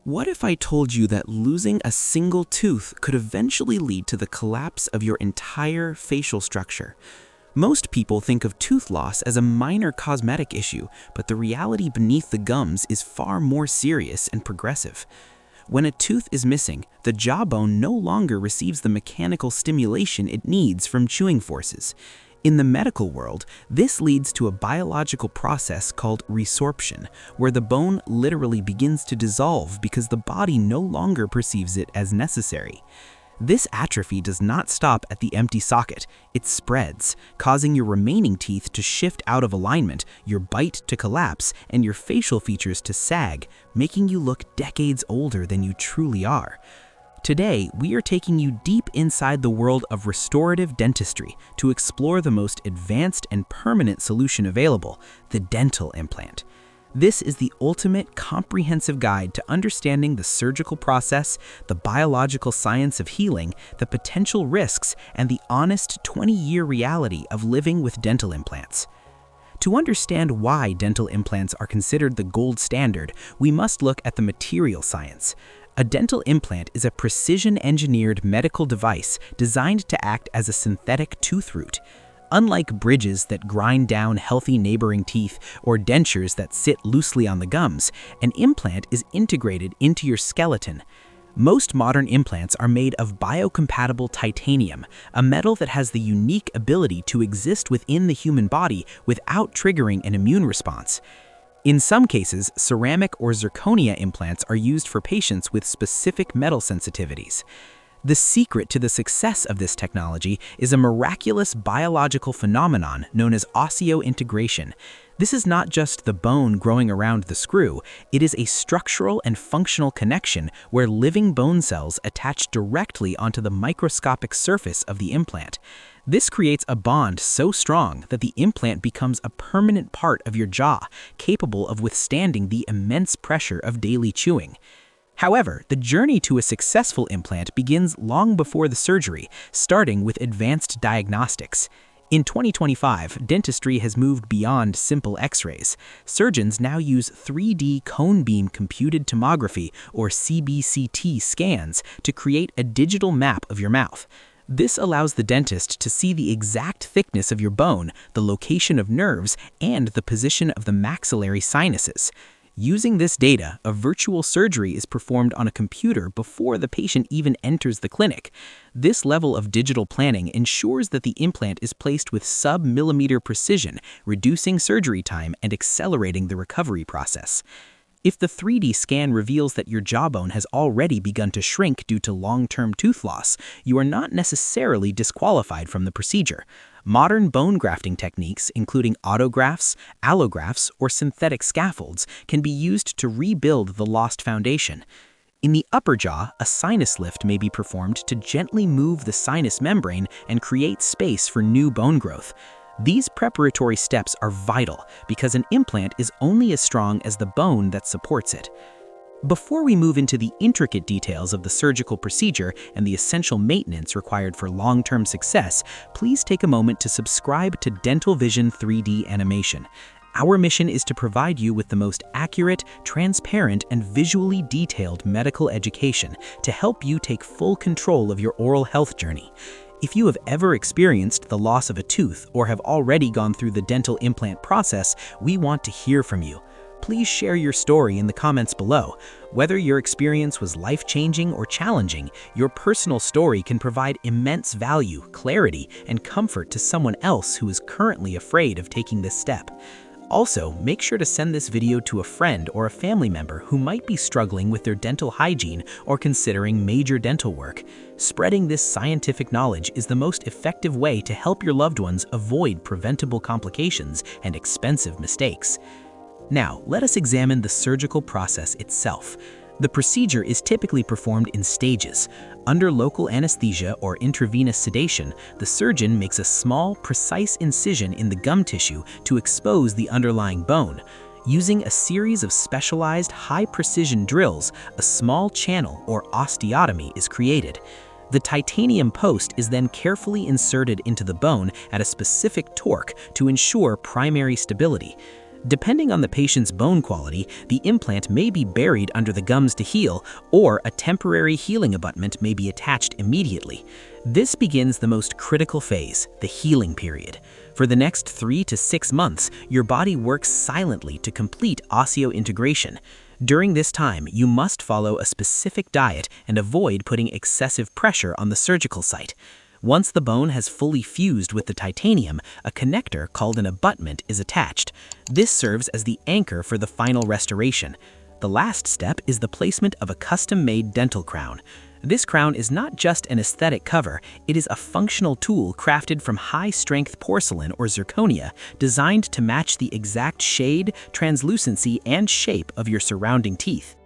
What if I told you that losing a single tooth could eventually lead to the collapse of your entire facial structure? Most people think of tooth loss as a minor cosmetic issue, but the reality beneath the gums is far more serious and progressive. When a tooth is missing, the jawbone no longer receives the mechanical stimulation it needs from chewing forces. In the medical world, this leads to a biological process called resorption, where the bone literally begins to dissolve because the body no longer perceives it as necessary. This atrophy does not stop at the empty socket. It spreads, causing your remaining teeth to shift out of alignment, your bite to collapse, and your facial features to sag, making you look decades older than you truly are. Today, we are taking you deep inside the world of restorative dentistry to explore the most advanced and permanent solution available, the dental implant. This is the ultimate comprehensive guide to understanding the surgical process, the biological science of healing, the potential risks, and the honest 20-year reality of living with dental implants. To understand why dental implants are considered the gold standard, we must look at the material science. A dental implant is a precision-engineered medical device designed to act as a synthetic tooth root. Unlike bridges that grind down healthy neighboring teeth or dentures that sit loosely on the gums, an implant is integrated into your skeleton. Most modern implants are made of biocompatible titanium, a metal that has the unique ability to exist within the human body without triggering an immune response. In some cases, ceramic or zirconia implants are used for patients with specific metal sensitivities. The secret to the success of this technology is a miraculous biological phenomenon known as osseointegration. This is not just the bone growing around the screw, it is a structural and functional connection where living bone cells attach directly onto the microscopic surface of the implant. This creates a bond so strong that the implant becomes a permanent part of your jaw, capable of withstanding the immense pressure of daily chewing. However, the journey to a successful implant begins long before the surgery, starting with advanced diagnostics. In 2025, dentistry has moved beyond simple X-rays. Surgeons now use 3D cone beam computed tomography, or CBCT scans, to create a digital map of your mouth. This allows the dentist to see the exact thickness of your bone, the location of nerves, and the position of the maxillary sinuses. Using this data, a virtual surgery is performed on a computer before the patient even enters the clinic. This level of digital planning ensures that the implant is placed with sub-millimeter precision, reducing surgery time and accelerating the recovery process. If the 3D scan reveals that your jawbone has already begun to shrink due to long-term tooth loss, you are not necessarily disqualified from the procedure. Modern bone grafting techniques, including autografts, allografts, or synthetic scaffolds, can be used to rebuild the lost foundation. In the upper jaw, a sinus lift may be performed to gently move the sinus membrane and create space for new bone growth. These preparatory steps are vital because an implant is only as strong as the bone that supports it. Before we move into the intricate details of the surgical procedure and the essential maintenance required for long-term success, please take a moment to subscribe to Dental Vision 3D Animation. Our mission is to provide you with the most accurate, transparent, and visually detailed medical education to help you take full control of your oral health journey. If you have ever experienced the loss of a tooth or have already gone through the dental implant process, we want to hear from you. Please share your story in the comments below. Whether your experience was life-changing or challenging, your personal story can provide immense value, clarity, and comfort to someone else who is currently afraid of taking this step. Also, make sure to send this video to a friend or a family member who might be struggling with their dental hygiene or considering major dental work. Spreading this scientific knowledge is the most effective way to help your loved ones avoid preventable complications and expensive mistakes. Now, let us examine the surgical process itself. The procedure is typically performed in stages. Under local anesthesia or intravenous sedation, the surgeon makes a small, precise incision in the gum tissue to expose the underlying bone. Using a series of specialized, high-precision drills, a small channel or osteotomy is created. The titanium post is then carefully inserted into the bone at a specific torque to ensure primary stability. Depending on the patient's bone quality, the implant may be buried under the gums to heal, or a temporary healing abutment may be attached immediately. This begins the most critical phase, the healing period. For the next 3 to 6 months, your body works silently to complete osseointegration. During this time, you must follow a specific diet and avoid putting excessive pressure on the surgical site. Once the bone has fully fused with the titanium, a connector called an abutment is attached. This serves as the anchor for the final restoration. The last step is the placement of a custom-made dental crown. This crown is not just an aesthetic cover, it is a functional tool crafted from high-strength porcelain or zirconia, designed to match the exact shade, translucency, and shape of your surrounding teeth.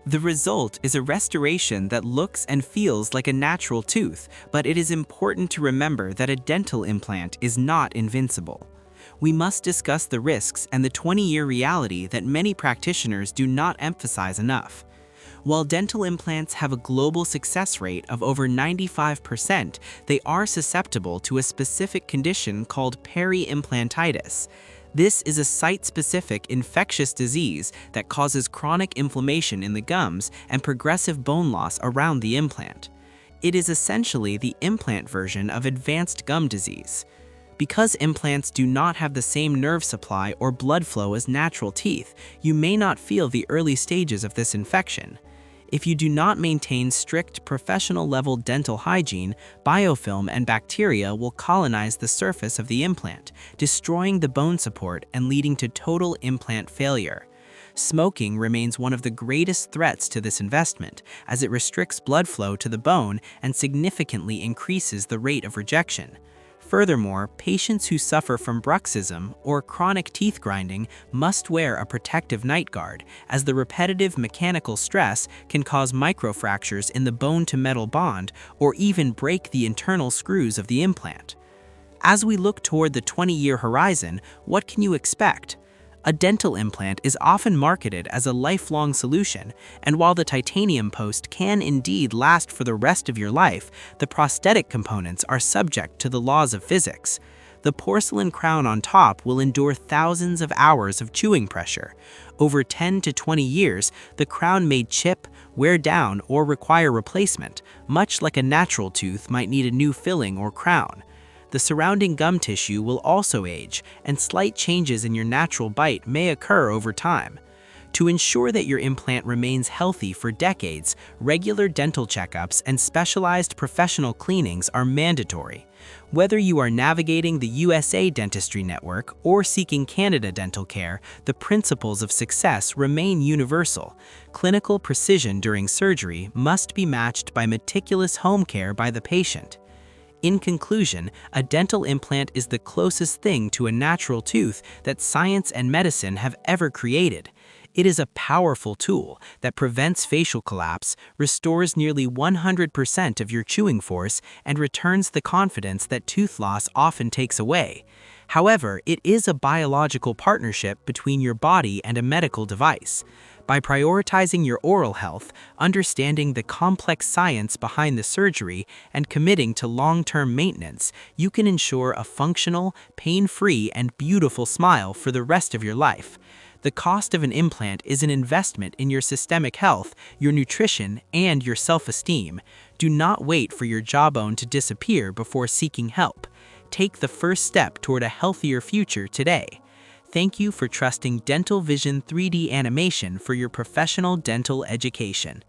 The result is a restoration that looks and feels like a natural tooth, but it is important to remember that a dental implant is not invincible. We must discuss the risks and the 20-year reality that many practitioners do not emphasize enough. While dental implants have a global success rate of over 95%, they are susceptible to a specific condition called peri-implantitis. This is a site-specific infectious disease that causes chronic inflammation in the gums and progressive bone loss around the implant. It is essentially the implant version of advanced gum disease. Because implants do not have the same nerve supply or blood flow as natural teeth, you may not feel the early stages of this infection. If you do not maintain strict professional-level dental hygiene, biofilm and bacteria will colonize the surface of the implant, destroying the bone support and leading to total implant failure. Smoking remains one of the greatest threats to this investment, as it restricts blood flow to the bone and significantly increases the rate of rejection. Furthermore, patients who suffer from bruxism or chronic teeth grinding must wear a protective night guard, as the repetitive mechanical stress can cause microfractures in the bone-to-metal bond or even break the internal screws of the implant. As we look toward the 20-year horizon, what can you expect? A dental implant is often marketed as a lifelong solution, and while the titanium post can indeed last for the rest of your life, the prosthetic components are subject to the laws of physics. The porcelain crown on top will endure thousands of hours of chewing pressure. Over 10 to 20 years, the crown may chip, wear down, or require replacement, much like a natural tooth might need a new filling or crown. The surrounding gum tissue will also age, and slight changes in your natural bite may occur over time. To ensure that your implant remains healthy for decades, regular dental checkups and specialized professional cleanings are mandatory. Whether you are navigating the USA Dentistry Network or seeking Canada dental care, the principles of success remain universal. Clinical precision during surgery must be matched by meticulous home care by the patient. In conclusion, a dental implant is the closest thing to a natural tooth that science and medicine have ever created. It is a powerful tool that prevents facial collapse, restores nearly 100% of your chewing force, and returns the confidence that tooth loss often takes away. However, it is a biological partnership between your body and a medical device. By prioritizing your oral health, understanding the complex science behind the surgery, and committing to long-term maintenance, you can ensure a functional, pain-free, and beautiful smile for the rest of your life. The cost of an implant is an investment in your systemic health, your nutrition, and your self-esteem. Do not wait for your jawbone to disappear before seeking help. Take the first step toward a healthier future today. Thank you for trusting Dental Vision 3D animation for your professional dental education.